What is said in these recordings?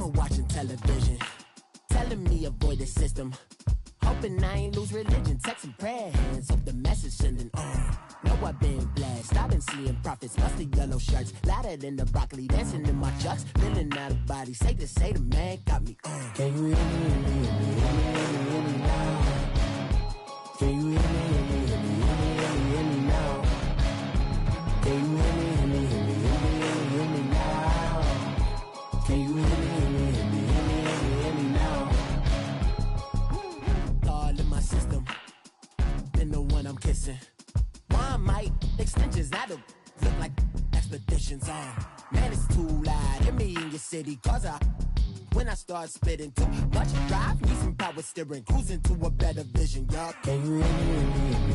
Never watching television, telling me avoid the system. Hoping I ain't lose religion, texting prayer hands, hope the message sending on. Know I've been blessed, I've been seeing prophets, mustard yellow shirts, louder than the broccoli, dancing in my chucks, feeling out of body, safe to say the man got me on. Can you hear me, hear me, hear me, hear me now? Can you hear me, hear me, hear me, hear me now? Can you hear me, hear me, hear me, hear me now? Can you hear me, hear me, hear me, hear me now? All in my system, been the one I'm kissing. One might extensions that'll look like expeditions on. Man, it's too loud. Hear me in your city, cause when I start spitting too much drive, need some power steering, cruising to a better vision, y'all. Can you hear me, hear me,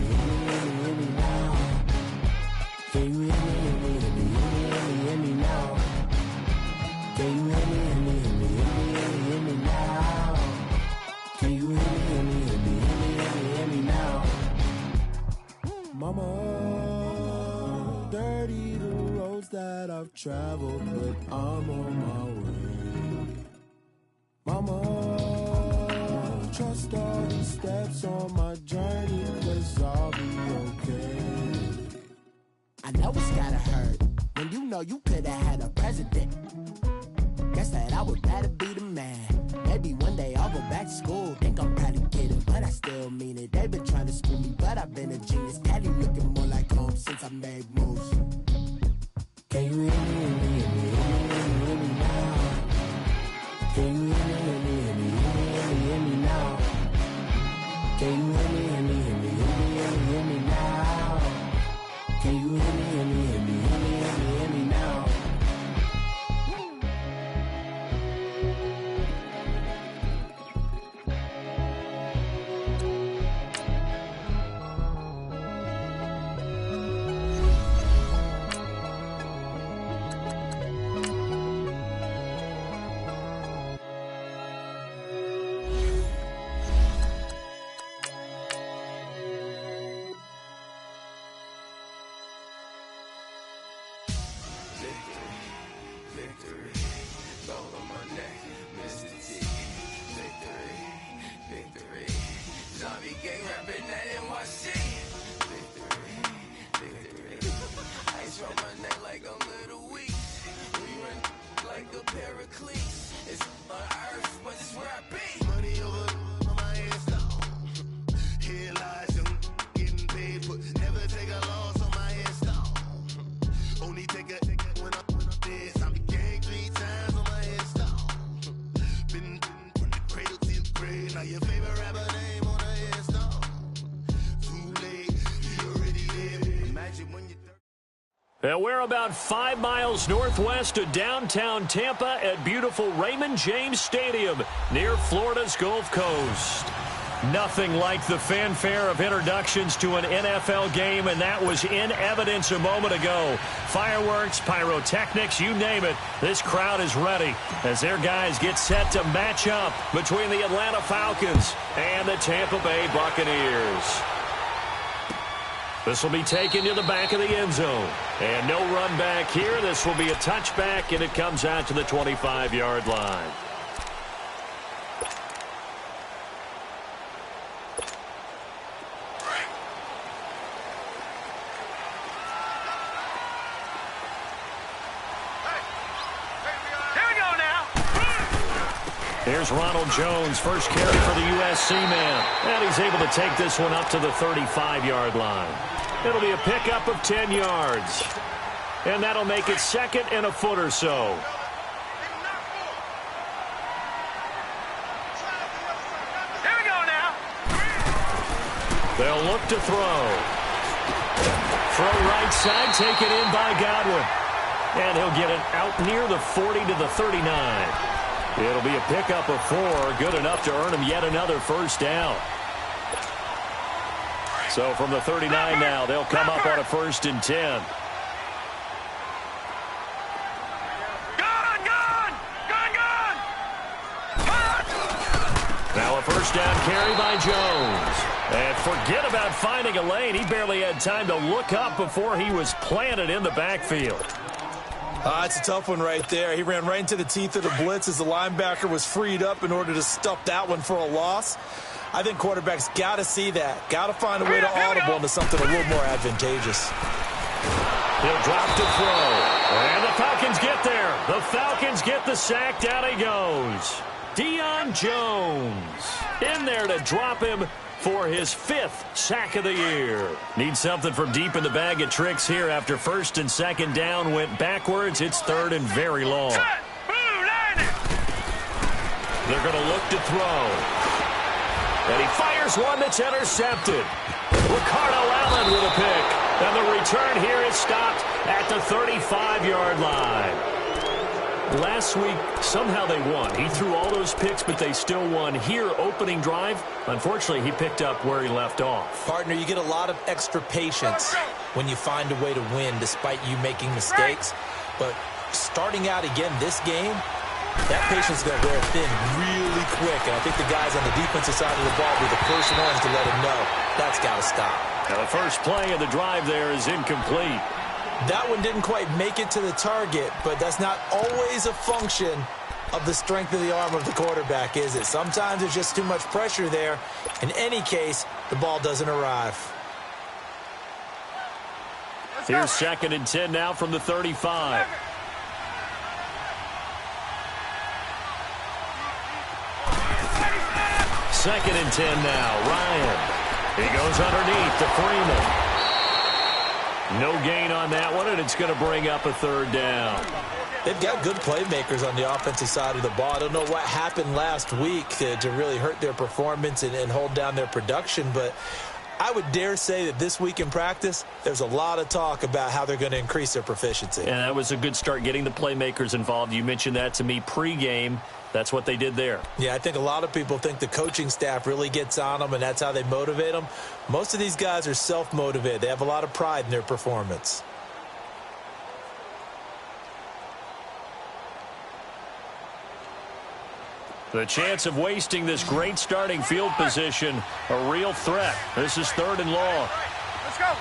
hear me, hear me now? Can you hear me, hear me, hear me, hear me now? Can you hear me, hear me, hear me, hear me now? Can you hear me, hear me, hear me, hear me now? Mama, dirty the roads that I've traveled, but I'm on my way. Mama, trust all these steps on my journey, 'cause I'll be okay. I know it's gotta hurt when you know you could've had a president. Guess that I would rather be the man. Maybe one day I'll go back to school. Think I'm probably kidding, but I still mean it. They've been trying to school me, but I've been a genius. Cali looking more like home since I made moves. Can you hear me, hear me, hear me, hear me now? Can you hear me, hear me, hear me, hear me now? Can you hear me, hear me, hear me, hear me now? Can you hear me, hear me, hear me, hear me now? And we're about 5 miles northwest of downtown Tampa at beautiful Raymond James Stadium near Florida's Gulf Coast. Nothing like the fanfare of introductions to an NFL game, and that was in evidence a moment ago. Fireworks, pyrotechnics, you name it. This crowd is ready as their guys get set to match up between the Atlanta Falcons and the Tampa Bay Buccaneers. This will be taken to the back of the end zone. And no run back here. This will be a touchback, and it comes out to the 25-yard line. Here's Ronald Jones, first carry for the USC man. And he's able to take this one up to the 35-yard line. It'll be a pickup of 10 yards. And that'll make it second and a foot or so. Here we go now. They'll look to throw. Throw right side, taken in by Godwin. And he'll get it out near the 40 to the 39. It'll be a pickup of 4, good enough to earn him yet another first down. So from the 39 now, they'll come up on a 1st and 10. Now a first down carry by Jones. And forget about finding a lane. He barely had time to look up before he was planted in the backfield. It's a tough one right there. He ran right into the teeth of the blitz as the linebacker was freed up in order to stuff that one for a loss. I think quarterbacks got to see that. Got to find a way to audible into something a little more advantageous. He'll drop to throw. And the Falcons get there. The Falcons get the sack. Down he goes. Deion Jones in there to drop him for his 5th sack of the year. Needs something from deep in the bag of tricks here after first and second down went backwards. It's third and very long. They're going to look to throw. And he fires one that's intercepted. Ricardo Allen with a pick. And the return here is stopped at the 35-yard line. Last week, somehow they won. He threw all those picks, but they still won. Here, opening drive, unfortunately, he picked up where he left off. Partner, you get a lot of extra patience when you find a way to win despite you making mistakes. But starting out again this game, that patience is going to wear thin really quick. And I think the guys on the defensive side of the ball will be the first ones to let him know that's got to stop. Now the first play of the drive there is incomplete. That one didn't quite make it to the target, but that's not always a function of the strength of the arm of the quarterback, is it? Sometimes there's just too much pressure there. In any case, the ball doesn't arrive. Here's 2nd and 10 now from the 35. Second and 10 now. Ryan. He goes underneath to Freeman. No gain on that one, and it's going to bring up a third down. They've got good playmakers on the offensive side of the ball. I don't know what happened last week to really hurt their performance and hold down their production, but I would dare say that this week in practice, there's a lot of talk about how they're going to increase their proficiency. And that was a good start, getting the playmakers involved. You mentioned that to me pregame. That's what they did there. Yeah, I think a lot of people think the coaching staff really gets on them, and that's how they motivate them. Most of these guys are self-motivated. They have a lot of pride in their performance. The chance of wasting this great starting field position, a real threat. This is 3rd and long. Let's go.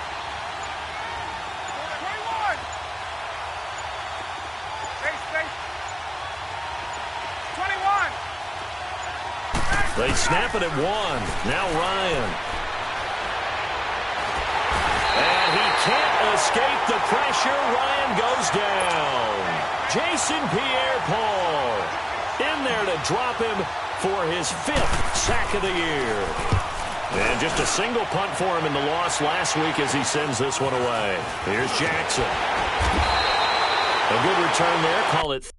21. They snap it at 1. Now Ryan. And he can't escape the pressure. Ryan goes down. Jason Pierre-Paul in there to drop him for his 5th sack of the year. And just a single punt for him in the loss last week as he sends this one away. Here's Jackson. A good return there. Call it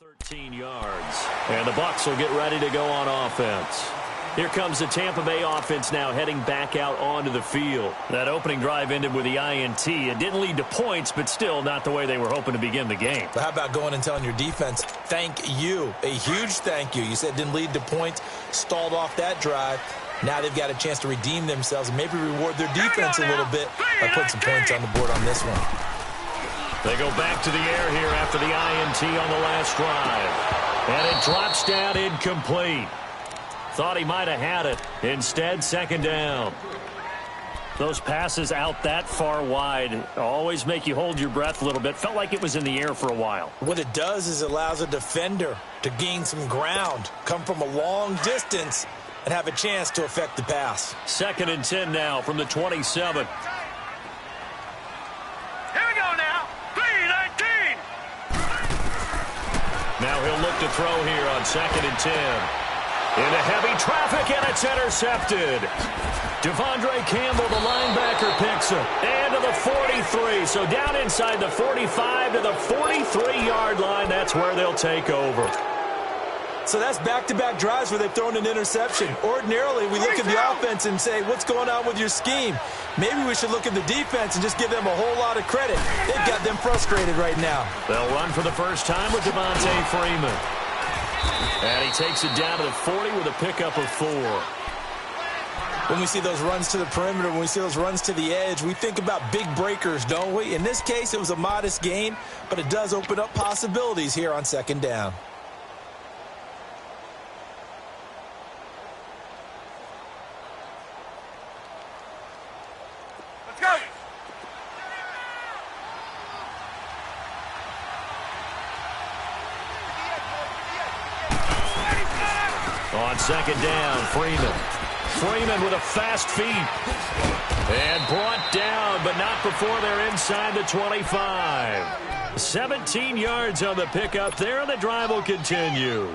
13 yards. And the Bucs will get ready to go on offense. Here comes the Tampa Bay offense now heading back out onto the field. That opening drive ended with the INT. It didn't lead to points, but still not the way they were hoping to begin the game. But how about going and telling your defense, thank you, a huge thank you. You said it didn't lead to points, stalled off that drive. Now they've got a chance to redeem themselves and maybe reward their defense a little bit by putting some points on the board on this one. They go back to the air here after the INT on the last drive. And it drops down incomplete. Thought he might have had it. Instead, second down. Those passes out that far wide always make you hold your breath a little bit. Felt like it was in the air for a while. What it does is it allows a defender to gain some ground, come from a long distance, and have a chance to affect the pass. 2nd and 10 now from the 27. Here we go now. 3-19. Now he'll look to throw here on 2nd and 10. Into heavy traffic, and it's intercepted. Devondre Campbell, the linebacker, picks it. And to the 43. So down inside the 45 to the 43-yard line. That's where they'll take over. So that's back-to-back drives where they've thrown an interception. Ordinarily, we look at the offense and say, what's going on with your scheme? Maybe we should look at the defense and just give them a whole lot of credit. They've got them frustrated right now. They'll run for the first time with Devontae Freeman. And he takes it down to the 40 with a pickup of 4. When we see those runs to the perimeter, when we see those runs to the edge, we think about big breakers, don't we? In this case, it was a modest gain, but it does open up possibilities here on 2nd down. Let's go. On 2nd down, Freeman. Freeman with a fast feet. And brought down, but not before they're inside the 25. 17 yards on the pickup there, and the drive will continue.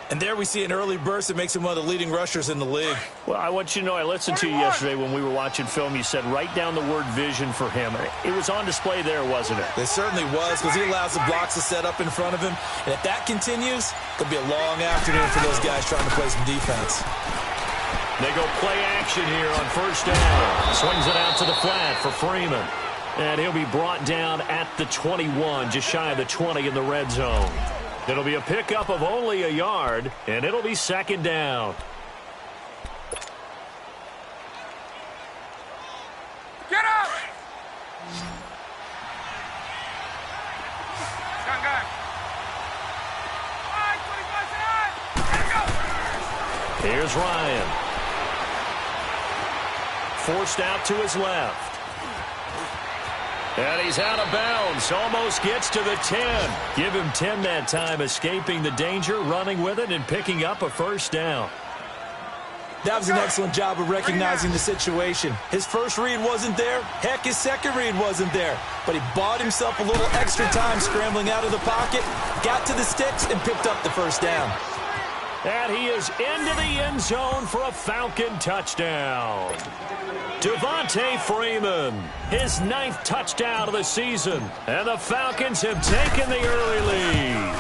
And there we see an early burst that makes him one of the leading rushers in the league. Well, I want you to know, I listened to you yesterday when we were watching film. You said write down the word vision for him. It was on display there, wasn't it? It certainly was, because he allows the blocks to set up in front of him. And if that continues, it could be a long afternoon for those guys trying to play some defense. They go play action here on 1st down. Swings it out to the flat for Freeman. And he'll be brought down at the 21, just shy of the 20 in the red zone. It'll be a pickup of only a yard, and it'll be 2nd down. Get up. Gun, gun. All right, 25 Let's go. Here's Ryan. Forced out to his left. And he's out of bounds. Almost gets to the 10. Give him 10 that time, escaping the danger, running with it, and picking up a 1st down. That was an excellent job of recognizing the situation. His first read wasn't there. Heck, his second read wasn't there. But he bought himself a little extra time scrambling out of the pocket, got to the sticks, and picked up the 1st down. And he is into the end zone for a Falcon touchdown. Devontae Freeman, his 9th touchdown of the season. And the Falcons have taken the early lead.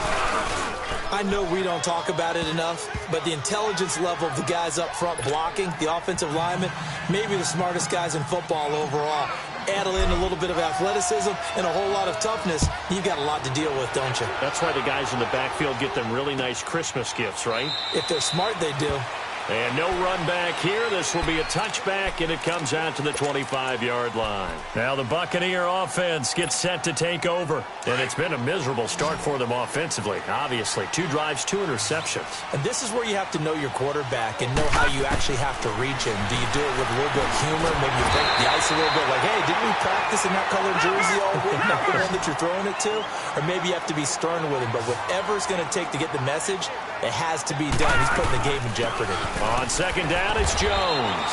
I know we don't talk about it enough, but the intelligence level of the guys up front blocking, the offensive linemen, maybe the smartest guys in football overall. Add in a little bit of athleticism and a whole lot of toughness, you've got a lot to deal with, don't you? That's why the guys in the backfield get them really nice Christmas gifts, right? If they're smart, they do. And no run back here. This will be a touchback, and it comes out to the 25-yard line. Now the Buccaneer offense gets set to take over. And it's been a miserable start for them offensively, obviously. 2 drives, 2 interceptions. And this is where you have to know your quarterback and know how you actually have to reach him. Do you do it with a little bit of humor? Maybe you break the ice a little bit. Like, hey, didn't we practice in that colored jersey all week? Not the one that you're throwing it to? Or maybe you have to be stern with him. But whatever it's going to take to get the message, it has to be done. He's putting the game in jeopardy. On 2nd down, it's Jones.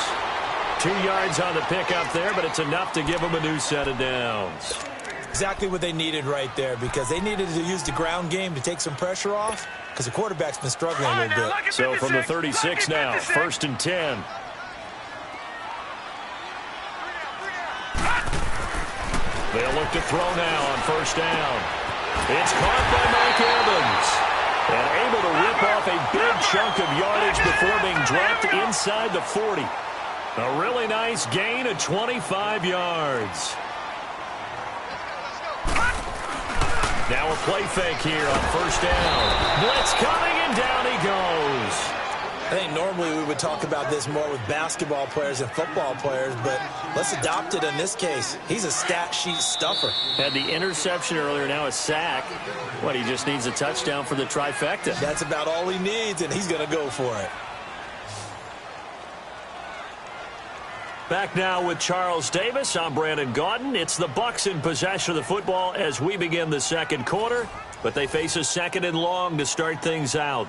2 yards on the pickup there, but it's enough to give them a new set of downs. Exactly what they needed right there, because they needed to use the ground game to take some pressure off, because the quarterback's been struggling a little bit. So from the 36 now, 1st and 10. They'll look to throw now on 1st down. It's caught by Mike Evans. And able to rip off a big chunk of yardage before being dropped inside the 40. A really nice gain of 25 yards. Now a play fake here on first down. Blitz coming, and down he goes. I think normally we would talk about this more with basketball players and football players, but let's adopt it in this case. He's a stat sheet stuffer. Had the interception earlier, now a sack. What, he just needs a touchdown for the trifecta. That's about all he needs, and he's going to go for it. Back now with Charles Davis. I'm Brandon Gaudin. It's the Bucs in possession of the football as we begin the second quarter, but they face a second and long to start things out.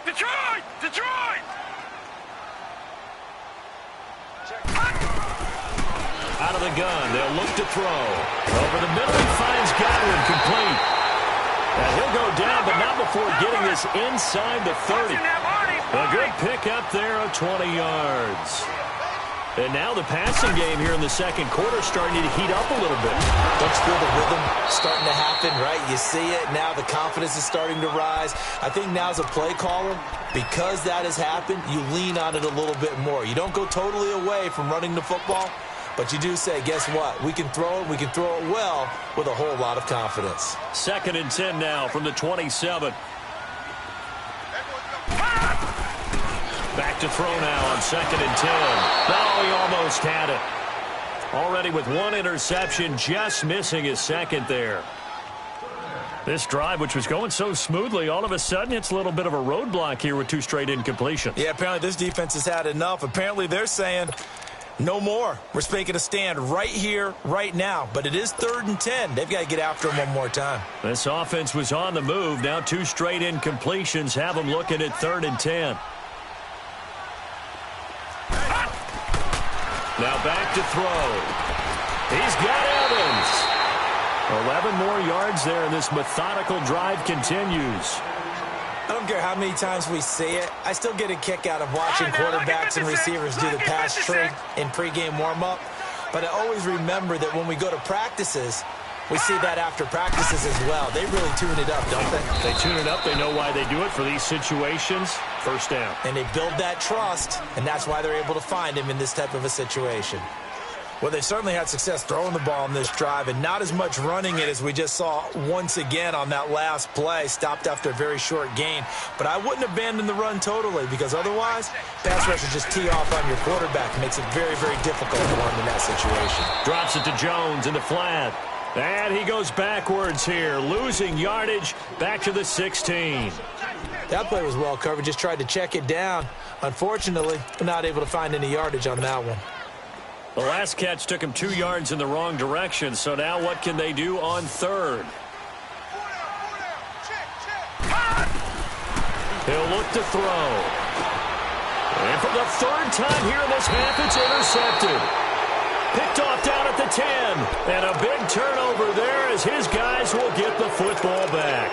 Detroit! Detroit! Out of the gun, they'll look to throw. Over the middle, he finds Godwin, complete. And he'll go down, but not before getting this inside the 30. A good pickup there of 20 yards. And now the passing game here in the second quarter starting to heat up a little bit. Don't you feel the rhythm starting to happen, right? You see it. Now the confidence is starting to rise. I think now as a play caller, because that has happened, you lean on it a little bit more. You don't go totally away from running the football, but you do say, guess what? We can throw it well with a whole lot of confidence. 2nd and 10 now from the 27. Back to throw now on 2nd and 10. Oh, he almost had it. Already with one interception, just missing his second there. This drive, which was going so smoothly, all of a sudden it's a little bit of a roadblock here with 2 straight incompletions. Yeah, apparently this defense has had enough. Apparently they're saying no more. We're making a stand right here, right now. But it is 3rd and 10. They've got to get after him one more time. This offense was on the move. Now 2 straight incompletions have them looking at 3rd and 10. Now back to throw. He's got Evans. 11 more yards there, and this methodical drive continues. I don't care how many times we see it. I still get a kick out of watching quarterbacks and receivers do the pass trick in pregame warm-up. But I always remember that when we go to practices, we see that after practices as well. They really tune it up, don't they? They tune it up. They know why they do it for these situations. First down. And they build that trust, and that's why they're able to find him in this type of a situation. Well, they've certainly had success throwing the ball in this drive, and not as much running it as we just saw once again on that last play, stopped after a very short gain. But I wouldn't abandon the run totally, because otherwise, pass rushers just tee off on your quarterback. It makes it very, very difficult to run in that situation. Drops it to Jones in the flat. And he goes backwards here, losing yardage back to the 16. That play was well covered, just tried to check it down. Unfortunately, not able to find any yardage on that one. The last catch took him 2 yards in the wrong direction, so now what can they do on 3rd? He'll look to throw. And for the 3rd time here in this half, it's intercepted. Picked off down at the 10. And a big turnover there as his guys will get the football back.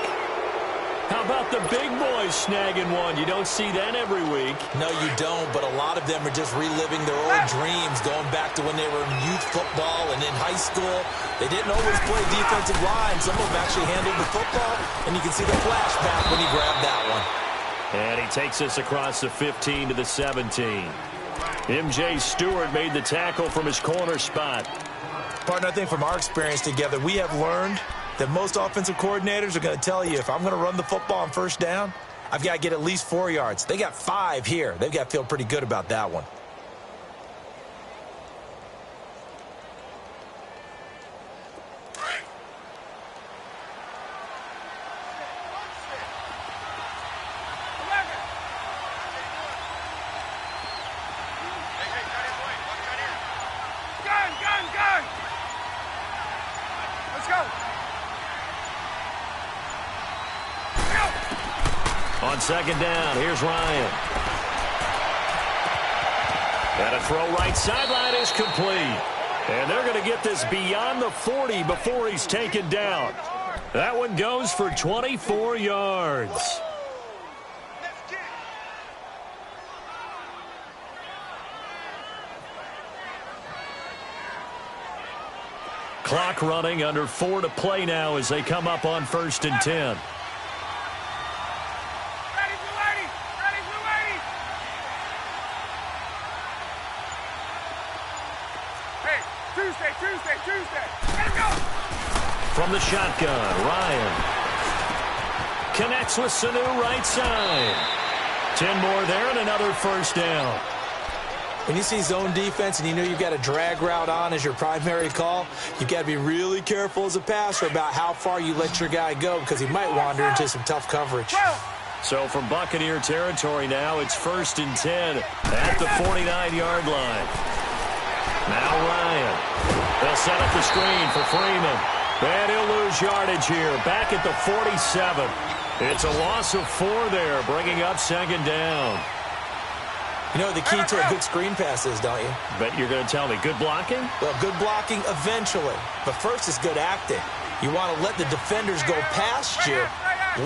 How about the big boys snagging one? You don't see that every week. No, you don't, but a lot of them are just reliving their old dreams, going back to when they were in youth football and in high school. They didn't always play defensive line. Some of them actually handled the football, and you can see the flashback when he grabbed that one. And he takes us across the 15 to the 17. M.J. Stewart made the tackle from his corner spot. Partner, I think from our experience together, we have learned that most offensive coordinators are going to tell you, if I'm going to run the football on first down, I've got to get at least 4 yards. They got 5 here. They've got to feel pretty good about that one. Gun! Let's go! On 2nd down, here's Ryan. And a throw right sideline is complete. And they're going to get this beyond the 40 before he's taken down. That one goes for 24 yards. Clock running, under 4 to play now as they come up on 1st and 10. Ready, Blue 80! Ready, Blue 80! Hey, Tuesday! Let him go! From the shotgun, Ryan connects with Sanu right side. 10 more there and another first down. When you see zone defense and you know you've got a drag route on as your primary call, you've got to be really careful as a passer about how far you let your guy go because he might wander into some tough coverage. So from Buccaneer territory now, it's 1st and 10 at the 49-yard line. Now Ryan. They'll set up the screen for Freeman. And he'll lose yardage here. Back at the 47. It's a loss of 4 there, bringing up 2nd down. You know the key to a good screen pass is, don't you? Bet you're going to tell me good blocking? Well, good blocking eventually. But first is good acting. You want to let the defenders go past you,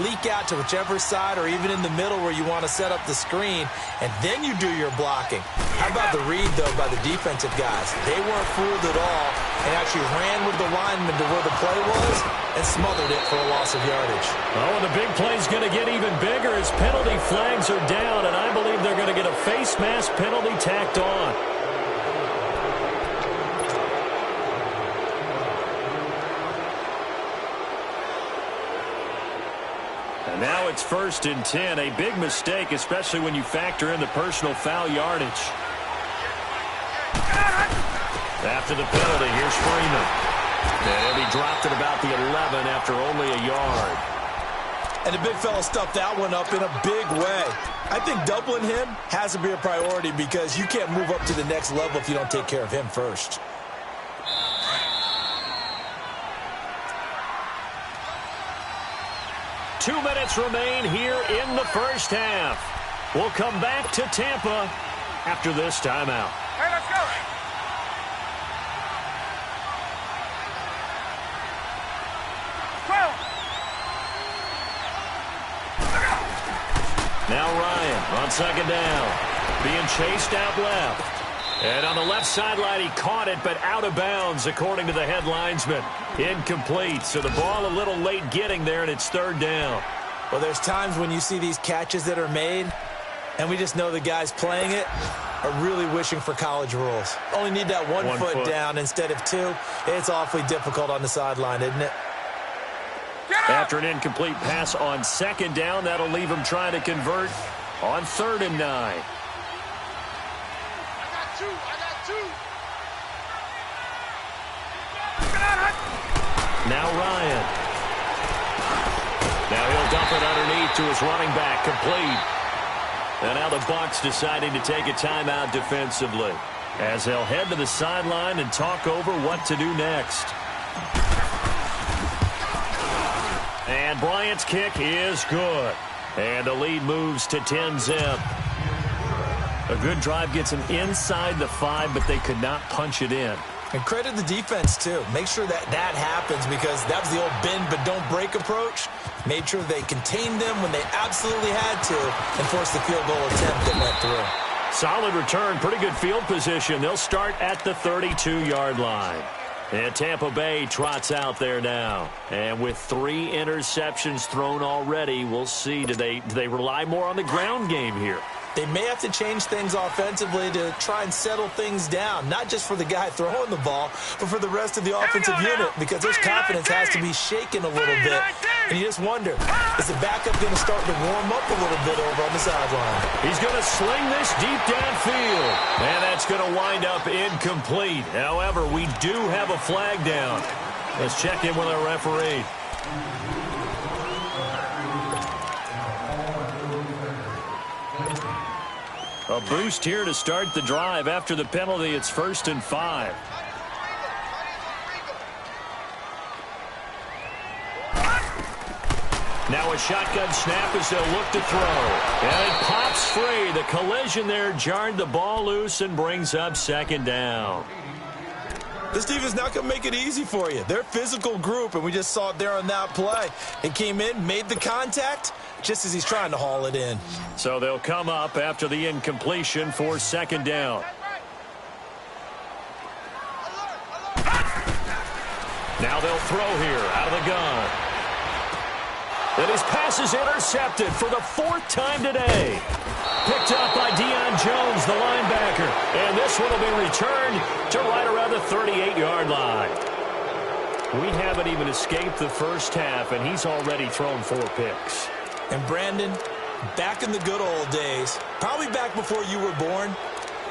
leak out to whichever side or even in the middle where you want to set up the screen, and then you do your blocking. How about the read, though, by the defensive guys? They weren't fooled at all and actually ran with the lineman to where the play was and smothered it for a loss of yardage. Oh, and the big play's going to get even bigger as penalty flags are down, and I believe they're going to get a face mask penalty tacked on. And now it's 1st and 10. A big mistake, especially when you factor in the personal foul yardage. After the penalty, here's Freeman. And he dropped it about the 11 after only a yard. And the big fella stuffed that one up in a big way. I think doubling him has to be a priority because you can't move up to the next level if you don't take care of him first. Two minutes remain here in the first half. We'll come back to Tampa after this timeout. Hey, let's go! Now Ryan on 2nd down. Being chased out left. And on the left sideline, he caught it, but out of bounds, according to the head linesman. Incomplete, so the ball a little late getting there, and it's 3rd down. Well, there's times when you see these catches that are made, and we just know the guys playing it are really wishing for college rules. Only need that one foot down instead of 2. It's awfully difficult on the sideline, isn't it? After an incomplete pass on 2nd down, that'll leave him trying to convert on 3rd and 9. I got two. Now Ryan. Now he'll dump it underneath to his running back, complete. And now the Bucs deciding to take a timeout defensively as they'll head to the sideline and talk over what to do next. And Bryant's kick is good. And the lead moves to 10-zip. A good drive gets them inside the 5, but they could not punch it in. And credit the defense, too. Make sure that happens because that was the old bend but don't break approach. Made sure they contained them when they absolutely had to and forced the field goal attempt that went through. Solid return, pretty good field position. They'll start at the 32-yard line. And Tampa Bay trots out there now. And with 3 interceptions thrown already, we'll see. Do they rely more on the ground game here? They may have to change things offensively to try and settle things down, not just for the guy throwing the ball, but for the rest of the offensive unit, because his confidence has to be shaken a little bit. And you just wonder, is the backup going to start to warm up a little bit over on the sideline? He's going to sling this deep downfield, and that's going to wind up incomplete. However, we do have a flag down. Let's check in with our referee. A boost here to start the drive. After the penalty, it's 1st and 5. Now a shotgun snap as they'll look to throw. And it pops free. The collision there jarred the ball loose and brings up 2nd down. This team is not going to make it easy for you. They're a physical group, and we just saw it there on that play. It came in, made the contact, just as he's trying to haul it in. So they'll come up after the incompletion for 2nd down. throw here out of the gun. And his pass is intercepted for the 4th time today. Picked up by Deion Jones, the linebacker. And this one will be returned to right around the 38-yard line. We haven't even escaped the first half, and he's already thrown 4 picks. And Brandon, back in the good old days, probably back before you were born,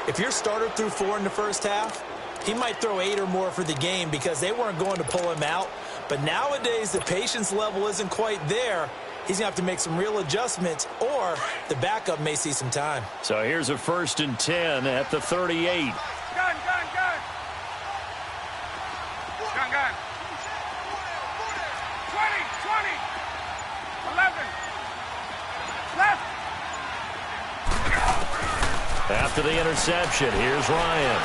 if your starter threw 4 in the first half, he might throw 8 or more for the game because they weren't going to pull him out. But nowadays, the patience level isn't quite there. He's going to have to make some real adjustments, or the backup may see some time. So here's a 1st and 10 at the 38. Gun, gun, gun. Gun, gun. 20, 20. 11. Left. After the interception, here's Ryan.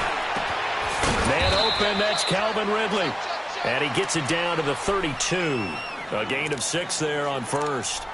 Man open, that's Calvin Ridley. And he gets it down to the 32. A gain of 6 there on 1st.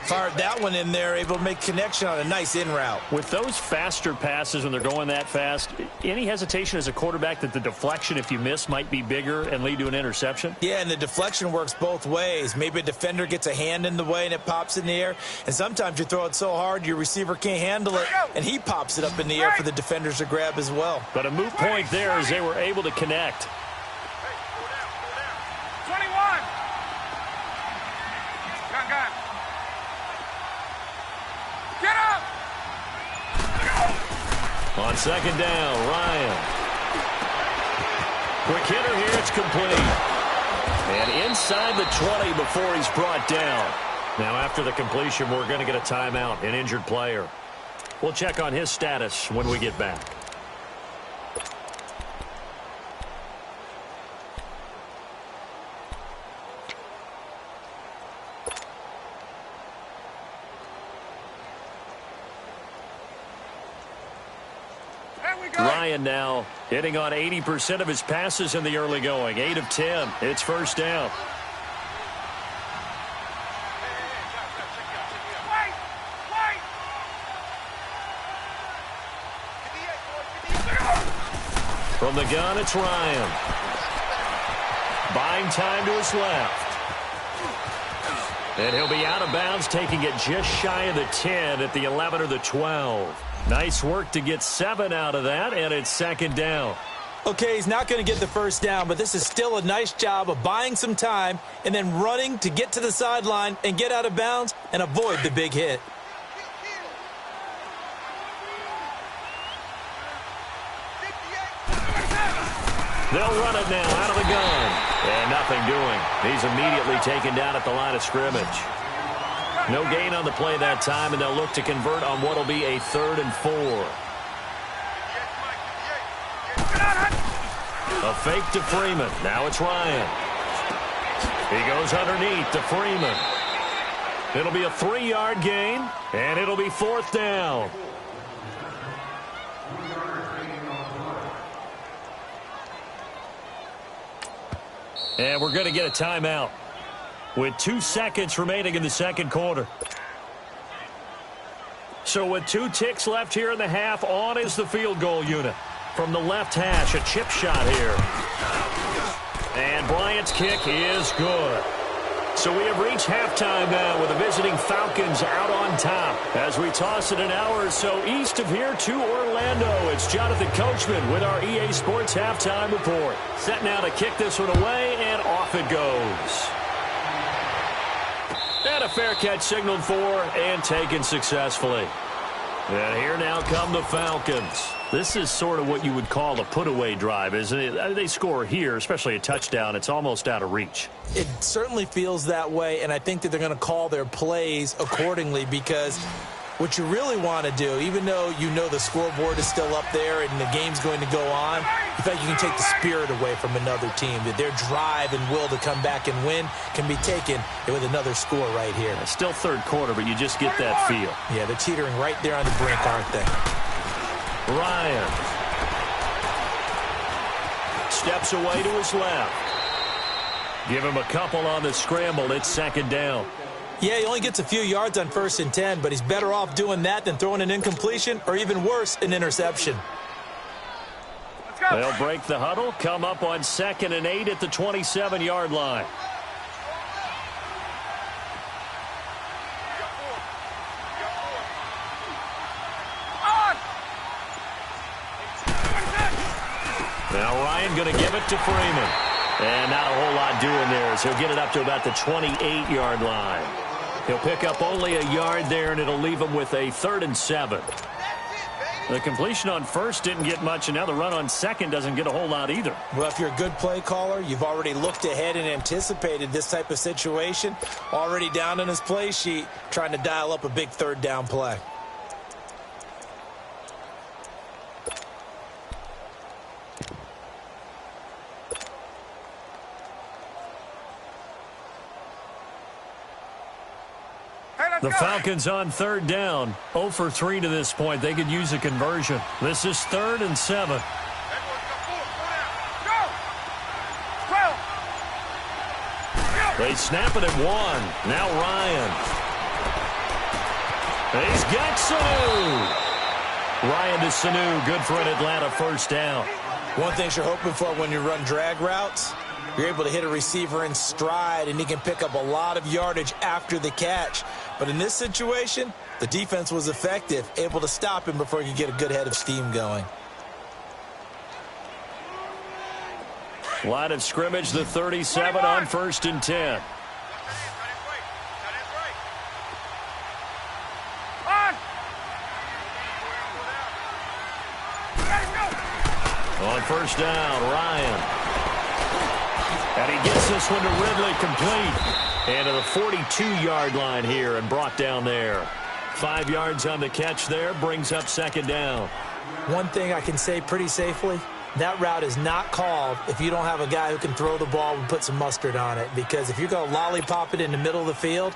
Fired that one in there, able to make connection on a nice in route. With those faster passes when they're going that fast, any hesitation as a quarterback that the deflection, if you miss, might be bigger and lead to an interception? Yeah, and the deflection works both ways. Maybe a defender gets a hand in the way and it pops in the air. And sometimes you throw it so hard your receiver can't handle it, and he pops it up in the air for the defenders to grab as well. But a moot point there as they were able to connect. 21. Gun, gun. Get up! On 2nd down, Ryan. Quick hitter here, it's complete. And inside the 20 before he's brought down. Now after the completion, we're going to get a timeout, an injured player. We'll check on his status when we get back. Ryan now hitting on 80% of his passes in the early going. 8 of 10. It's 1st down. From the gun, it's Ryan. Buying time to his left. And he'll be out of bounds, taking it just shy of the 10 at the 11 or the 12. Nice work to get 7 out of that, and it's 2nd down. Okay, he's not going to get the 1st down, but this is still a nice job of buying some time and then running to get to the sideline and get out of bounds and avoid the big hit. They'll run it now out of the gun. And nothing doing. He's immediately taken down at the line of scrimmage. No gain on the play that time, and they'll look to convert on what will be a 3rd and 4. A fake to Freeman. Now it's Ryan. He goes underneath to Freeman. It'll be a 3-yard gain, and it'll be 4th down. And we're going to get a timeout with 2 seconds remaining in the 2nd quarter. So with 2 ticks left here in the half, on is the field goal unit. From the left hash, a chip shot here. And Bryant's kick is good. So we have reached halftime now with the visiting Falcons out on top. As we toss it an hour or so east of here to Orlando, it's Jonathan Coachman with our EA Sports Halftime Report. Set now to kick this one away, and off it goes. And a fair catch signaled for and taken successfully. And here now come the Falcons. This is sort of what you would call a put-away drive, isn't it? They score here, especially a touchdown. It's almost out of reach. It certainly feels that way, and I think that they're going to call their plays accordingly, because what you really want to do, even though you know the scoreboard is still up there and the game's going to go on, you feel like you can take the spirit away from another team, that their drive and will to come back and win can be taken with another score right here. It's still 3rd quarter, but you just get that feel. Yeah, they're teetering right there on the brink, aren't they? Ryan steps away to his left. Give him a couple on the scramble. It's 2nd down. Yeah, he only gets a few yards on 1st and 10, but he's better off doing that than throwing an incompletion or, even worse, an interception. Let's go! They'll break the huddle, come up on 2nd and 8 at the 27-yard line. Now Ryan going to give it to Freeman. And not a whole lot doing there, so he'll get it up to about the 28-yard line. He'll pick up only a yard there, and it'll leave him with a 3rd and 7. The completion on first didn't get much, and now the run on second doesn't get a whole lot either. Well, if you're a good play caller, you've already looked ahead and anticipated this type of situation. Already down in his play sheet, trying to dial up a big 3rd down play. The Falcons on 3rd down. 0 for 3 to this point. They could use a conversion. This is 3rd and 7. They snap it at 1. Now Ryan. He's got Sanu. Ryan to Sanu. Good for an Atlanta 1st down. One thing you're hoping for when you run drag routes, you're able to hit a receiver in stride, and he can pick up a lot of yardage after the catch. But in this situation, the defense was effective, able to stop him before he could get a good head of steam going. Line of scrimmage, the 37 on 1st and 10. On 1st down, Ryan. And he gets this one to Ridley, complete. And to the 42-yard line here and brought down there. 5 yards on the catch there, brings up 2nd down. One thing I can say pretty safely, that route is not called if you don't have a guy who can throw the ball and put some mustard on it. Because if you're going to lollipop it in the middle of the field,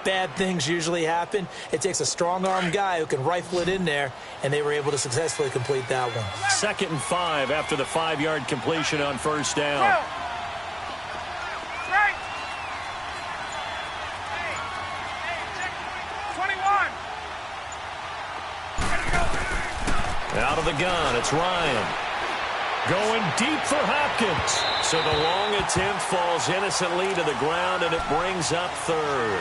bad things usually happen. It takes a strong-arm guy who can rifle it in there, and they were able to successfully complete that one. 2nd and 5 after the 5-yard completion on 1st down. Out of the gun, it's Ryan. Going deep for Hopkins. So the long attempt falls innocently to the ground, and it brings up 3rd.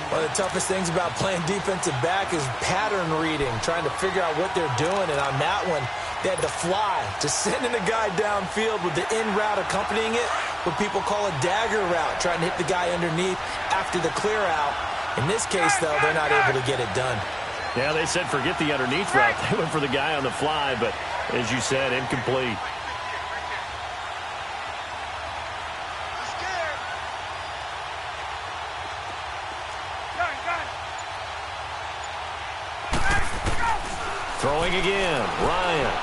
One of the toughest things about playing defensive back is pattern reading, trying to figure out what they're doing. And on that one, they had to fly, just sending a guy downfield with the in route accompanying it, what people call a dagger route, trying to hit the guy underneath after the clear out. In this case, though, they're not able to get it done. Yeah, they said forget the underneath route. They went for the guy on the fly, but as you said, incomplete. Throwing again, Ryan.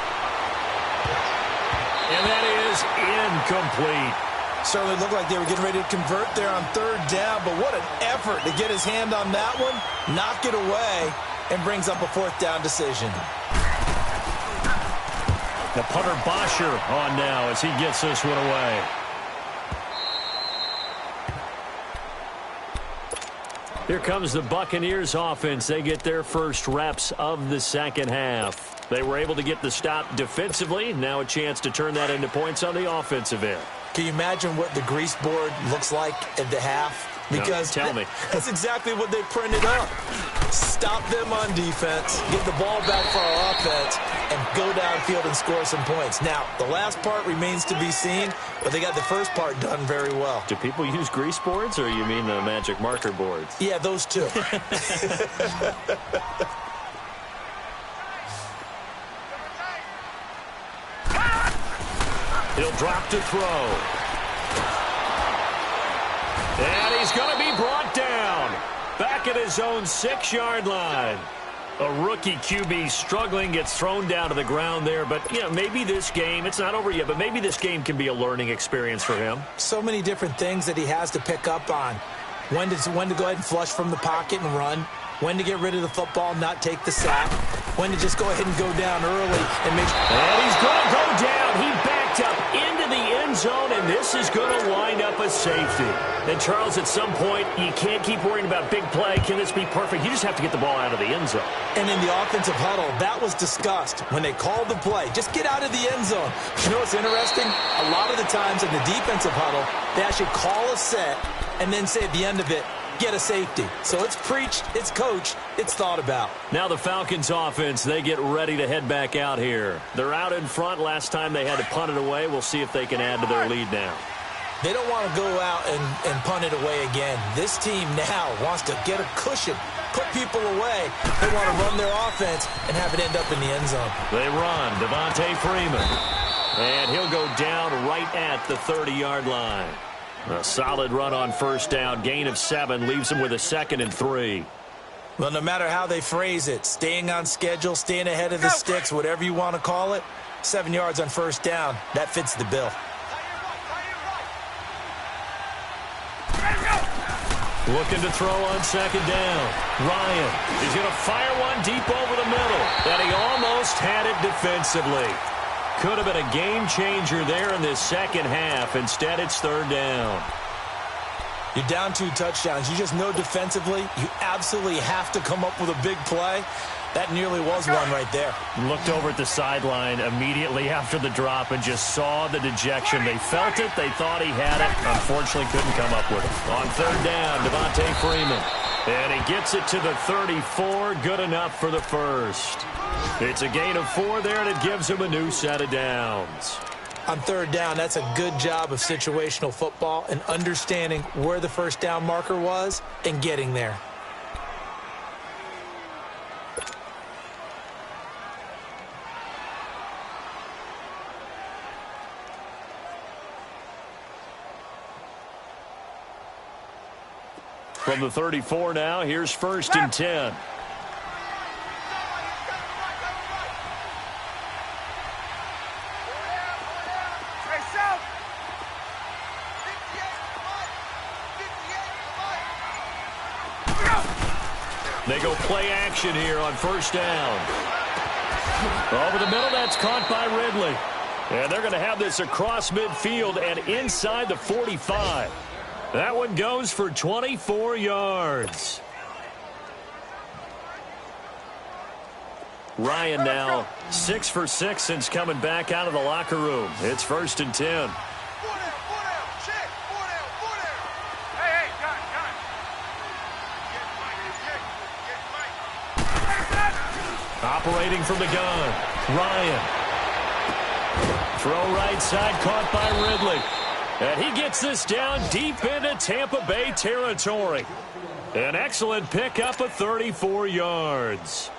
And that is incomplete. Certainly looked like they were getting ready to convert there on 3rd down, but what an effort to get his hand on that one, knock it away, and brings up a 4th down decision. The punter Bosher on now as he gets this one away. Here comes the Buccaneers offense. They get their first reps of the 2nd half. They were able to get the stop defensively. Now a chance to turn that into points on the offensive end. Can you imagine what the grease board looks like at the half? Because no, tell me. That's exactly what they printed up. Stop them on defense, get the ball back for our offense, and go downfield and score some points. Now, the last part remains to be seen, but they got the first part done very well. Do people use grease boards, or you mean the magic marker boards? Yeah, those two. He'll drop to throw. And he's going to be brought down. Back at his own 6-yard line. A rookie QB struggling, gets thrown down to the ground there. But, you know, maybe this game, it's not over yet, but maybe this game can be a learning experience for him. So many different things that he has to pick up on. When to go ahead and flush from the pocket and run. When to get rid of the football and not take the sack. When to just go ahead and go down early and make sure. And he's going to go down. He backed up into the end zone, and this is going to wind up a safety. And, Charles, at some point, you can't keep worrying about big play. Can this be perfect? You just have to get the ball out of the end zone. And in the offensive huddle, that was discussed when they called the play. Just get out of the end zone. You know what's interesting? A lot of the times in the defensive huddle, they actually call a set and then say at the end of it, get a safety. So it's preached, it's coached, it's thought about. Now the Falcons offense, they get ready to head back out here. They're out in front. Last time they had to punt it away. We'll see if they can add to their lead now. They don't want to go out and punt it away again. This team now wants to get a cushion, put people away. They want to run their offense and have it end up in the end zone. They run. Devontae Freeman. And he'll go down right at the 30-yard line. A solid run on first down. Gain of 7 leaves him with a 2nd and 3. Well, no matter how they phrase it, staying on schedule, staying ahead of the sticks, whatever you want to call it, 7 yards on first down, that fits the bill. Looking to throw on 2nd down. Ryan is going to fire one deep over the middle. And he almost had it defensively. Could have been a game changer there in this second half. Instead, it's 3rd down. You're down 2 touchdowns. You just know defensively you absolutely have to come up with a big play. That nearly was one right there. Looked over at the sideline immediately after the drop and just saw the dejection. They felt it. They thought he had it. Unfortunately, couldn't come up with it. On 3rd down, Devontae Freeman. And he gets it to the 34. Good enough for the first. It's a gain of 4 there, and it gives him a new set of downs. On 3rd down, that's a good job of situational football and understanding where the first down marker was and getting there. From the 34 now, here's 1st and 10. They go play action here on 1st down. Over the middle, that's caught by Ridley. And they're going to have this across midfield and inside the 45. That one goes for 24 yards. Ryan now 6 for 6 since coming back out of the locker room. It's 1st and 10. Operating from the gun, Ryan. Throw right side, caught by Ridley. And he gets this down deep into Tampa Bay territory. An excellent pickup of 34 yards.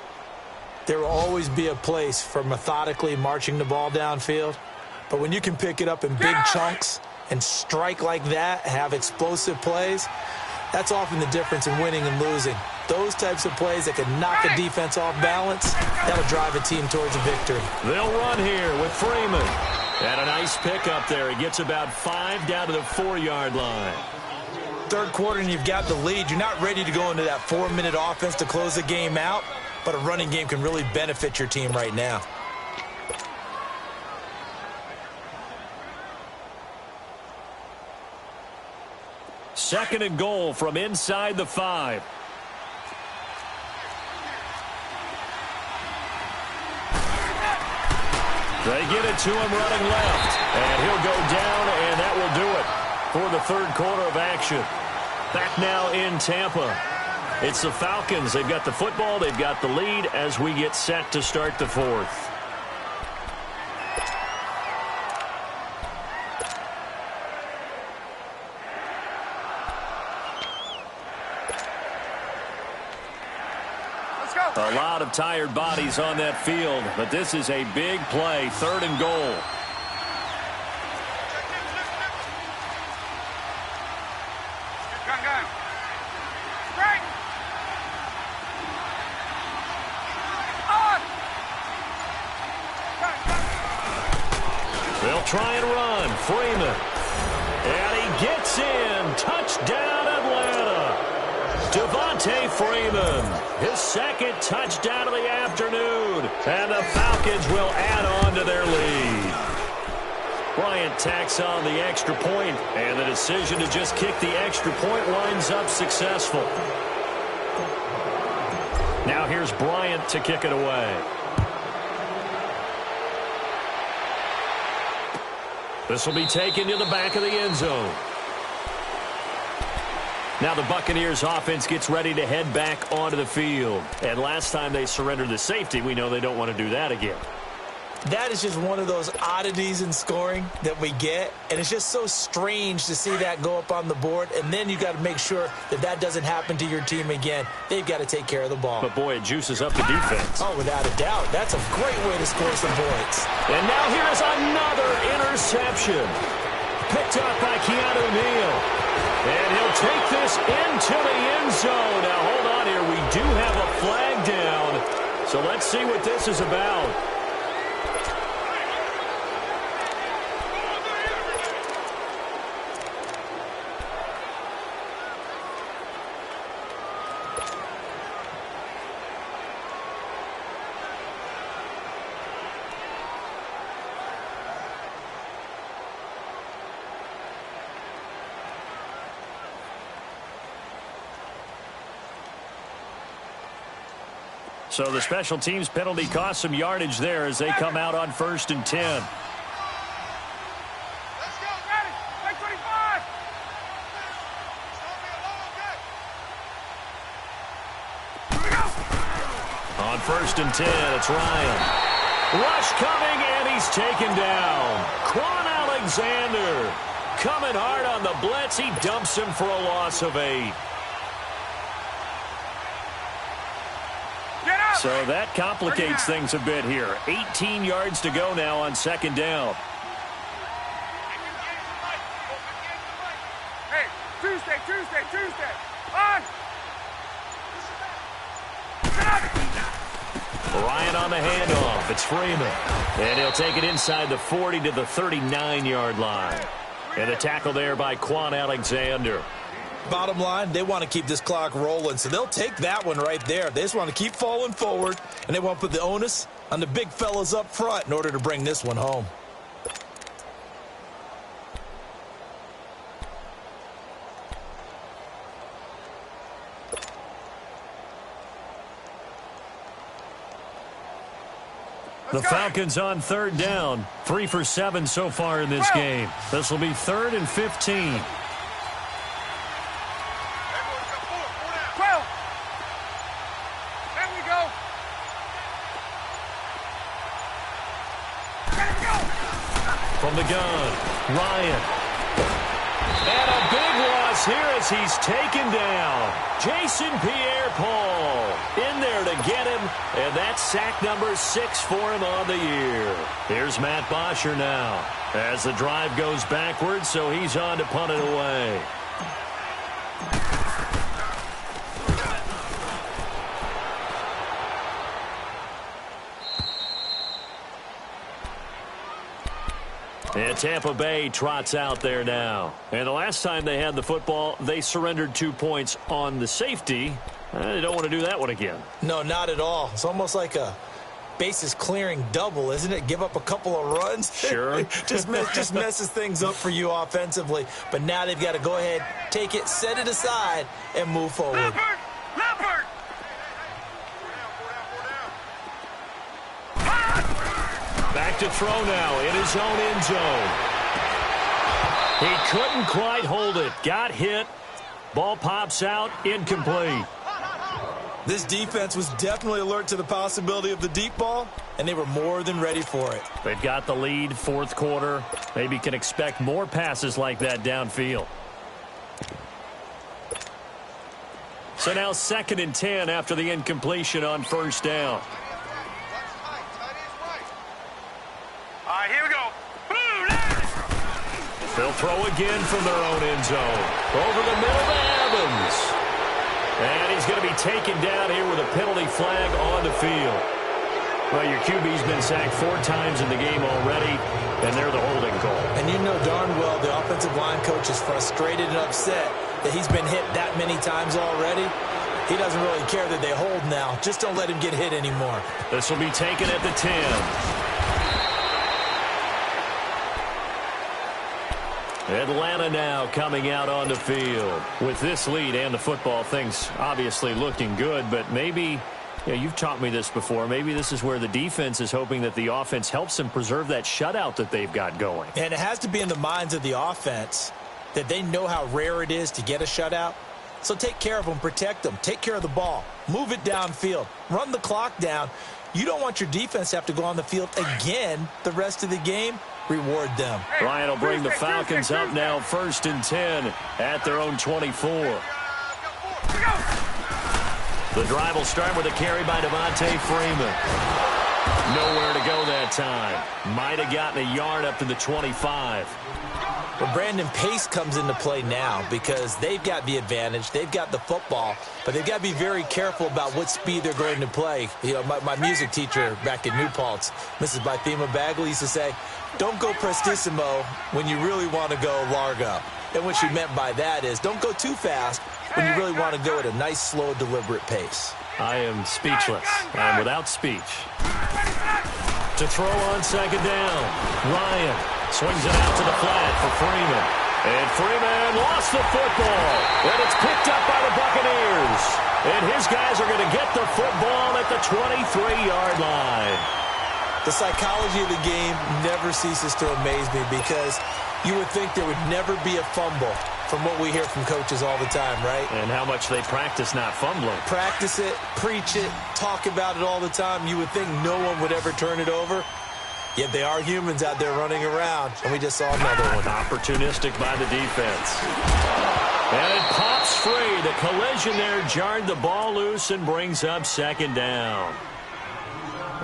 There will always be a place for methodically marching the ball downfield. But when you can pick it up in big chunks and strike like that, have explosive plays, that's often the difference in winning and losing. Those types of plays that can knock a defense off balance, that'll drive a team towards a victory. They'll run here with Freeman. And a nice pickup there. He gets about 5 down to the 4-yard line. 3rd quarter and you've got the lead. You're not ready to go into that 4-minute offense to close the game out, but a running game can really benefit your team right now. Second and goal from inside the 5. They get it to him running left. And he'll go down, and that will do it for the 3rd quarter of action. Back now in Tampa. It's the Falcons. They've got the football. They've got the lead as we get set to start the 4th. A lot of tired bodies on that field, but this is a big play, 3rd and goal. They'll try and run. Freeman. And he gets in. Touchdown, Atlanta. Devontae Freeman, his 2nd touchdown of the afternoon. And the Falcons will add on to their lead. Bryant tacks on the extra point, and the decision to just kick the extra point winds up successful. Now here's Bryant to kick it away. This will be taken to the back of the end zone. Now the Buccaneers offense gets ready to head back onto the field. And last time they surrendered the safety, we know they don't want to do that again. That is just one of those oddities in scoring that we get, and it's just so strange to see that go up on the board, and then you got to make sure that that doesn't happen to your team again. They've got to take care of the ball. But, boy, it juices up the defense. Oh, without a doubt. That's a great way to score some points. And now here's another interception. Picked up by Keanu Neal. And he'll take this into the end zone. Now, hold on here. We do have a flag down, so let's see what this is about. So the special teams penalty cost some yardage there as they come out on 1st and 10. Let's go, ready. Take 25. On 1st and 10, it's Ryan. Rush coming, and he's taken down. Quan Alexander coming hard on the blitz. He dumps him for a loss of 8. So that complicates things a bit here. 18 yards to go now on 2nd down. Hey, Tuesday. On. Ryan on the handoff. It's Freeman. And he'll take it inside the 40 to the 39-yard line. And a tackle there by Quan Alexander. Bottom line, they want to keep this clock rolling, so they'll take that one right there. They just want to keep falling forward, and they want to put the onus on the big fellas up front in order to bring this one home. The Falcons on 3rd down. 3 for 7 so far in this game. This will be 3rd and 15. From the gun, Ryan. And a big loss here as he's taken down. Jason Pierre-Paul in there to get him, and that's sack number 6 for him on the year. Here's Matt Bosher now as the drive goes backwards, so he's on to punt it away. And Tampa Bay trots out there now. And the last time they had the football, they surrendered 2 points on the safety. They don't want to do that one again. No, not at all. It's almost like a bases clearing double, isn't it? Give up a couple of runs. Sure. just messes things up for you offensively. But now they've got to go ahead, take it, set it aside, and move forward. Leopard! Back to throw now in his own end zone. He couldn't quite hold it. Got hit. Ball pops out. Incomplete. This defense was definitely alert to the possibility of the deep ball, and they were more than ready for it. They've got the lead, 4th quarter. Maybe can expect more passes like that downfield. So now 2nd and 10 after the incompletion on 1st down. All right, here we go. They'll throw again from their own end zone. Over the middle to Evans. And he's going to be taken down here with a penalty flag on the field. Well, your QB's been sacked 4 times in the game already, and they're the holding call. And you know darn well the offensive line coach is frustrated and upset that he's been hit that many times already. He doesn't really care that they hold now. Just don't let him get hit anymore. This will be taken at the 10. Atlanta now coming out on the field. With this lead and the football, things obviously looking good, but maybe, you've taught me this before, maybe this is where the defense is hoping that the offense helps them preserve that shutout that they've got going. And it has to be in the minds of the offense that they know how rare it is to get a shutout. So take care of them, protect them, take care of the ball, move it downfield, run the clock down. You don't want your defense to have to go on the field again the rest of the game. Reward them. Ryan will bring the Falcons up now 1st and 10 at their own 24. The drive will start with a carry by Devontae Freeman. Nowhere to go that time. Might have gotten a yard up to the 25. Well, Brandon, pace comes into play now because they've got the advantage. They've got the football, but they've got to be very careful about what speed they're going to play. You know, my music teacher back in New Paltz, Mrs. Bythema Bagley, used to say, don't go prestissimo when you really want to go largo. And what she meant by that is don't go too fast when you really want to go at a nice, slow, deliberate pace. I am speechless. I'm without speech. To throw on 2nd down. Ryan swings it out to the flat for Freeman. And Freeman lost the football. And it's picked up by the Buccaneers. And his guys are going to get the football at the 23-yard line. The psychology of the game never ceases to amaze me because you would think there would never be a fumble from what we hear from coaches all the time, right? And how much they practice not fumbling. Practice it, preach it, talk about it all the time. You would think no one would ever turn it over. Yet they are humans out there running around, and we just saw another one. Opportunistic by the defense. And it pops free. The collision there jarred the ball loose and brings up 2nd down.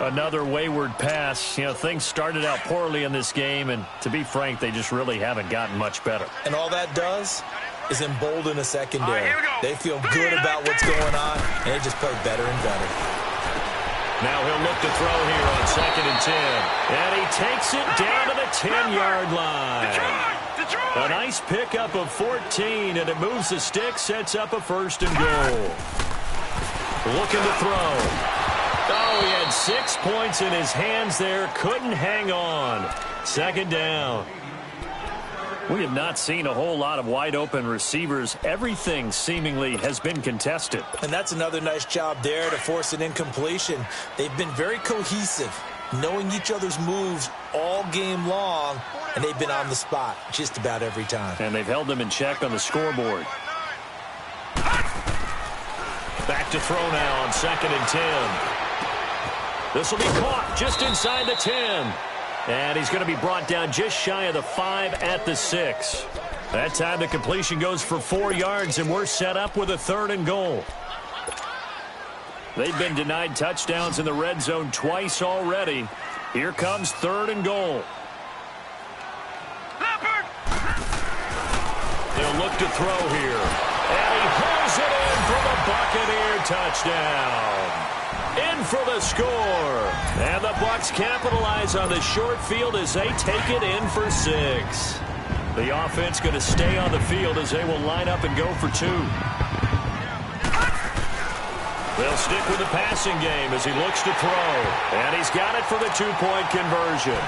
Another wayward pass. You know, things started out poorly in this game, and to be frank, they just really haven't gotten much better. And all that does is embolden a secondary. They feel good about what's going on, and they just play better and better. Now he'll look to throw here on 2nd and 10. And he takes it down to the 10-yard line. A nice pickup of 14, and it moves the stick, sets up a 1st and goal. Looking to throw. Oh, he had 6 points in his hands there. Couldn't hang on. 2nd down. We have not seen a whole lot of wide-open receivers. Everything seemingly has been contested. And that's another nice job there to force an incompletion. They've been very cohesive, knowing each other's moves all game long, and they've been on the spot just about every time. And they've held them in check on the scoreboard. Back to throw now on 2nd and 10. This will be caught just inside the 10. And he's going to be brought down just shy of the 5 at the 6. That time the completion goes for 4 yards, and we're set up with a 3rd and goal. They've been denied touchdowns in the red zone twice already. Here comes 3rd and goal. They'll look to throw here. And he pulls it in for the Buccaneer touchdown. In for the score. And the Bucs capitalize on the short field as they take it in for 6. The offense going to stay on the field as they will line up and go for 2. They'll stick with the passing game as he looks to throw. And he's got it for the 2-point conversion.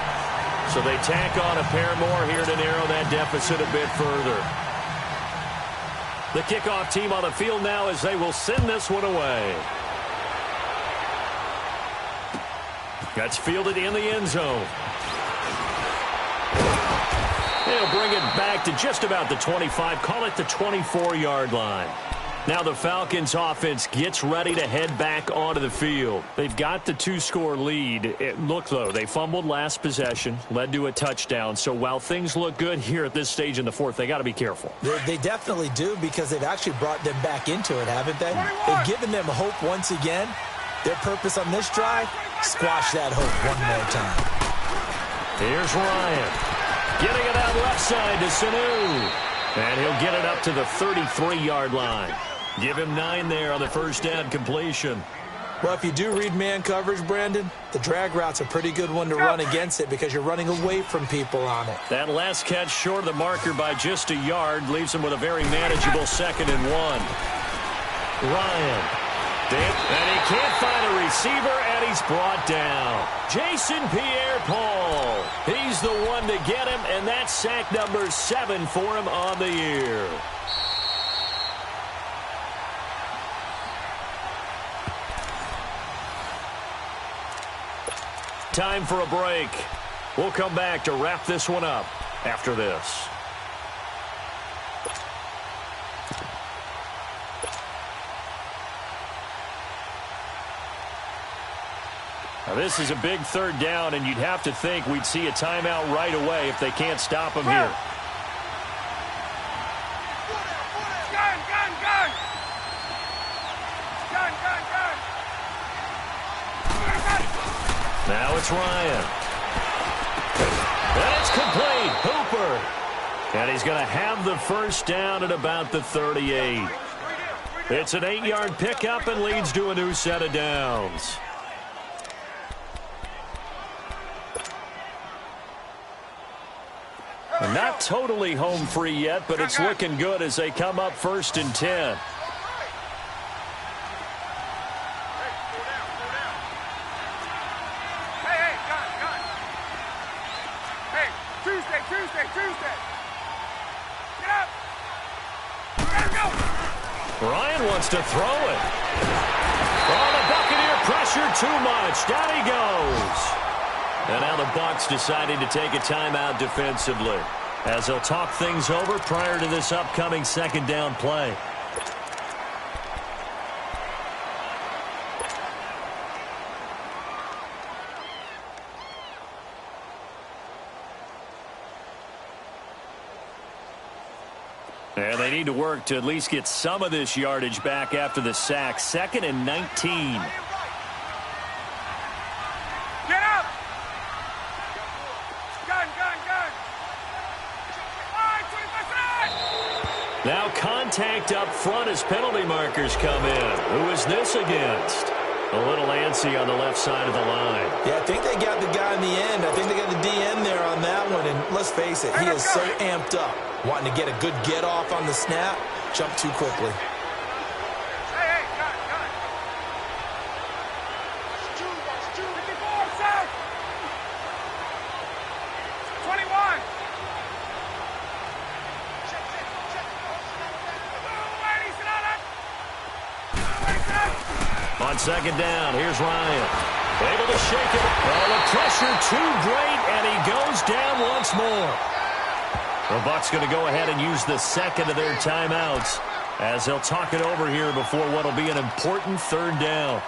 So they tack on a pair more here to narrow that deficit a bit further. The kickoff team on the field now as they will send this one away. That's fielded in the end zone. They'll bring it back to just about the 25. Call it the 24-yard line. Now the Falcons offense gets ready to head back onto the field. They've got the 2-score lead. Look, though, they fumbled last possession, led to a touchdown. So while things look good here at this stage in the 4th, they got to be careful. They definitely do because they've actually brought them back into it, haven't they? They've given them hope once again. Their purpose on this drive, squash that hope one more time. Here's Ryan. Getting it out left side to Sanu. And he'll get it up to the 33-yard line. Give him 9 there on the 1st down completion. Well, if you do read man coverage, Brandon, the drag route's a pretty good one to run against it because you're running away from people on it. That last catch short of the marker by just a yard leaves him with a very manageable 2nd and 1. Ryan. And he can't find a receiver, And he's brought down. Jason Pierre-Paul. He's the one to get him, and that's sack number 7 for him on the year. Time for a break. We'll come back to wrap this one up after this. Now this is a big third down, and you'd have to think we'd see a timeout right away if they can't stop him here. Gun, gun, gun! Gun, gun, gun! Now it's Ryan. And it's complete. Hooper. And he's going to have the first down at about the 38. It's an 8-yard pickup and leads to a new set of downs. Not totally home free yet, but it's looking good as they come up 1st and 10. Hey, gun, gun! Hey, Tuesday! Get up! Let him go! Ryan wants to throw it. Oh, the Buccaneer pressure too much. Down he goes. And now the Bucs deciding to take a timeout defensively as they'll talk things over prior to this upcoming second down play. And they need to work to at least get some of this yardage back after the sack. 2nd and 19. Get up! Gun, gun, gun! All right, 20%! Now contact up front as penalty markers come in. Who is this against? A little antsy on the left side of the line. Yeah, I think they got the guy in the end. I think they got the DN there on that one. And let's face it, he is so amped up, wanting to get a good get-off on the snap, jump too quickly. Hey, gun, gun! 54, south! 21! On second down, here's Ryan. Able to shake it. Oh, the pressure too great, and he goes down once more. The Bucs going to go ahead and use the second of their timeouts as they'll talk it over here before what will be an important third down.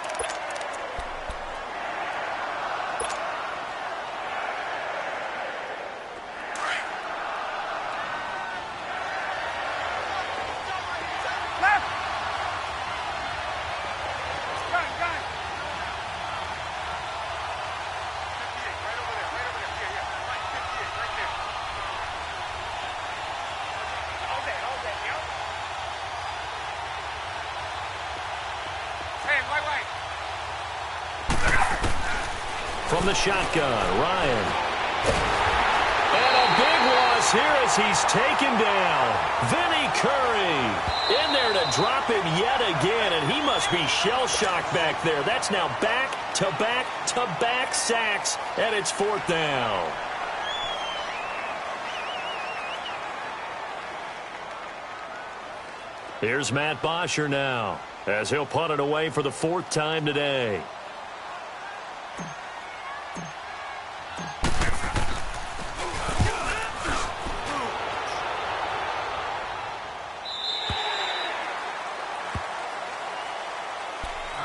From the shotgun, Ryan. And a big loss here as he's taken down. Vinny Curry in there to drop him yet again, and he must be shell-shocked back there. That's now back-to-back-to-back sacks, and it's 4th down. Here's Matt Bosher now as he'll punt it away for the 4th time today.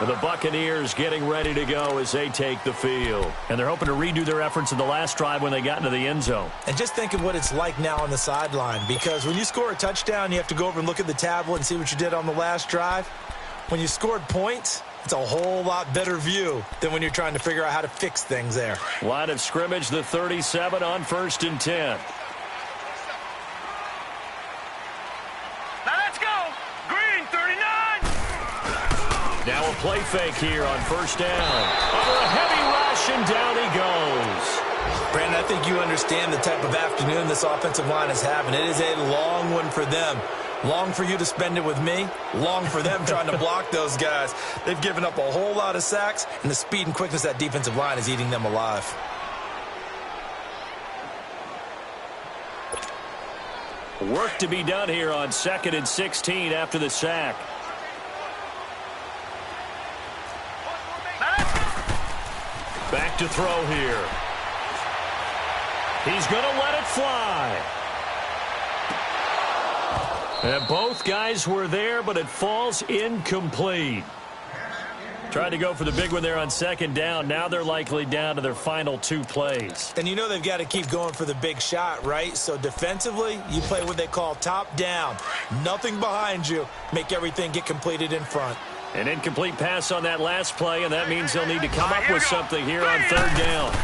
The Buccaneers getting ready to go as they take the field. And they're hoping to redo their efforts in the last drive when they got into the end zone. And just think of what it's like now on the sideline, because when you score a touchdown, you have to go over and look at the tablet and see what you did on the last drive. When you scored points, it's a whole lot better view than when you're trying to figure out how to fix things there. Line of scrimmage, the 37 on 1st and 10. Now a play fake here on 1st down. Under a heavy rush, and down he goes. Brandon, I think you understand the type of afternoon this offensive line is having. It is a long one for them. Long for you to spend it with me. Long for them trying to block those guys. They've given up a whole lot of sacks, and the speed and quickness of that defensive line is eating them alive. Work to be done here on 2nd and 16 after the sack. Back to throw here. He's going to let it fly. And both guys were there, but it falls incomplete. Tried to go for the big one there on 2nd down. Now they're likely down to their final 2 plays. And you know they've got to keep going for the big shot, right? So defensively, you play what they call top down. Nothing behind you. Make everything get completed in front. An incomplete pass on that last play, and that means they'll need to come up with something here on 3rd down.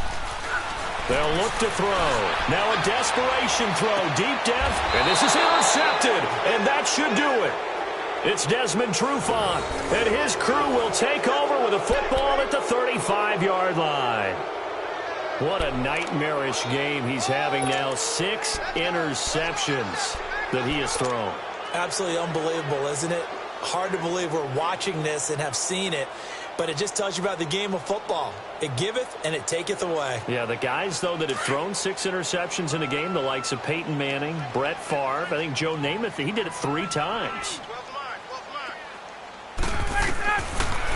They'll look to throw. Now a desperation throw, deep depth, and this is intercepted, and that should do it. It's Desmond Trufant, and his crew will take over with a football at the 35-yard line. What a nightmarish game he's having now. 6 interceptions that he has thrown. Absolutely unbelievable, isn't it? Hard to believe we're watching this and have seen it, but it just tells you about the game of football. It giveth and it taketh away. Yeah, the guys, though, that have thrown 6 interceptions in a game, the likes of Peyton Manning, Brett Favre, I think Joe Namath, he did it 3 times.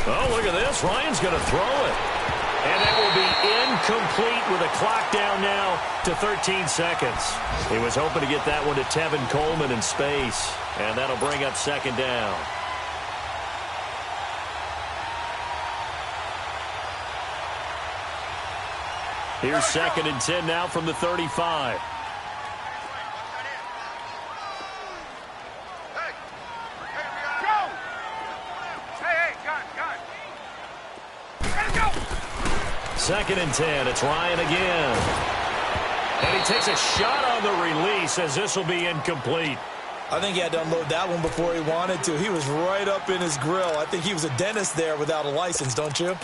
Oh, look at this. Ryan's going to throw it. And that will be incomplete with a clock down now to 13 seconds. He was hoping to get that one to Tevin Coleman in space. And that'll bring up 2nd down. Here's 2nd and 10 now from the 35. Second and 10. It's Ryan again. And he takes a shot on the release as this will be incomplete. I think he had to unload that one before he wanted to. He was right up in his grill. I think he was a dentist there without a license, don't you?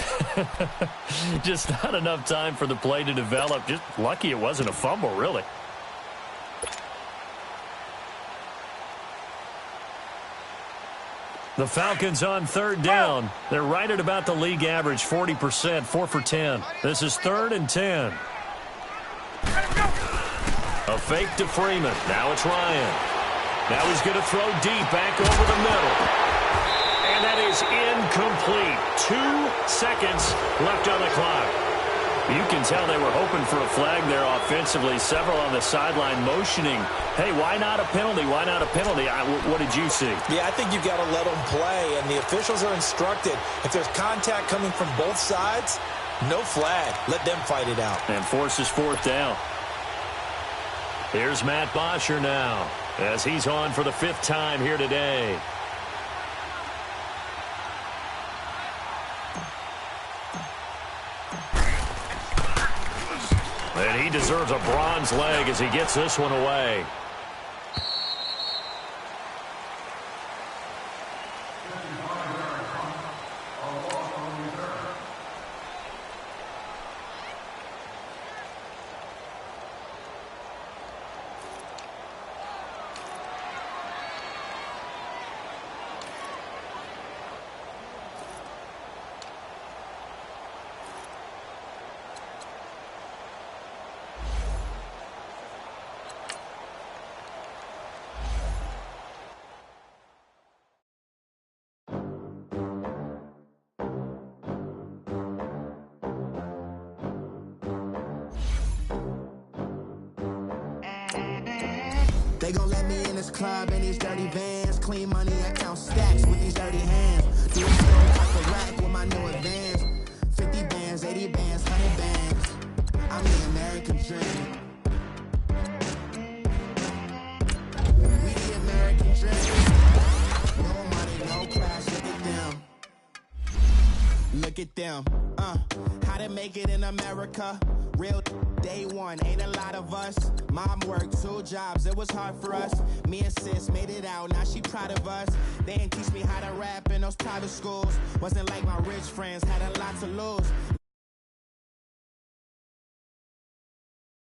Just not enough time for the play to develop. Just lucky it wasn't a fumble, really. The Falcons on 3rd down. They're right at about the league average, 40%, 4 for 10. This is 3rd and 10. A fake to Freeman. Now it's Ryan. Now he's going to throw deep back over the middle. And that is incomplete. 2 seconds left on the clock. You can tell they were hoping for a flag there offensively. Several on the sideline motioning, hey, why not a penalty? Why not a penalty? What did you see? Yeah, I think you've got to let them play, and the officials are instructed. If there's contact coming from both sides, no flag. Let them fight it out. And forces 4th down. Here's Matt Bosher now, as he's on for the 5th time here today. And he deserves a bronze leg as he gets this one away. They gon' let me in this club in these dirty vans. Clean money, I count stacks with these dirty hands. Do a story off the rack with my new advance. 50 bands, 80 bands, 100 bands. I'm the American dream. We the American dream. No money, no class, look at them. Look at them, how to make it in America. Real day one, ain't a lot of us. Mom worked 2 jobs, it was hard for us. Me and sis made it out, now she proud of us. They didn't teach me how to rap in those private schools. Wasn't like my rich friends, had a lot to lose.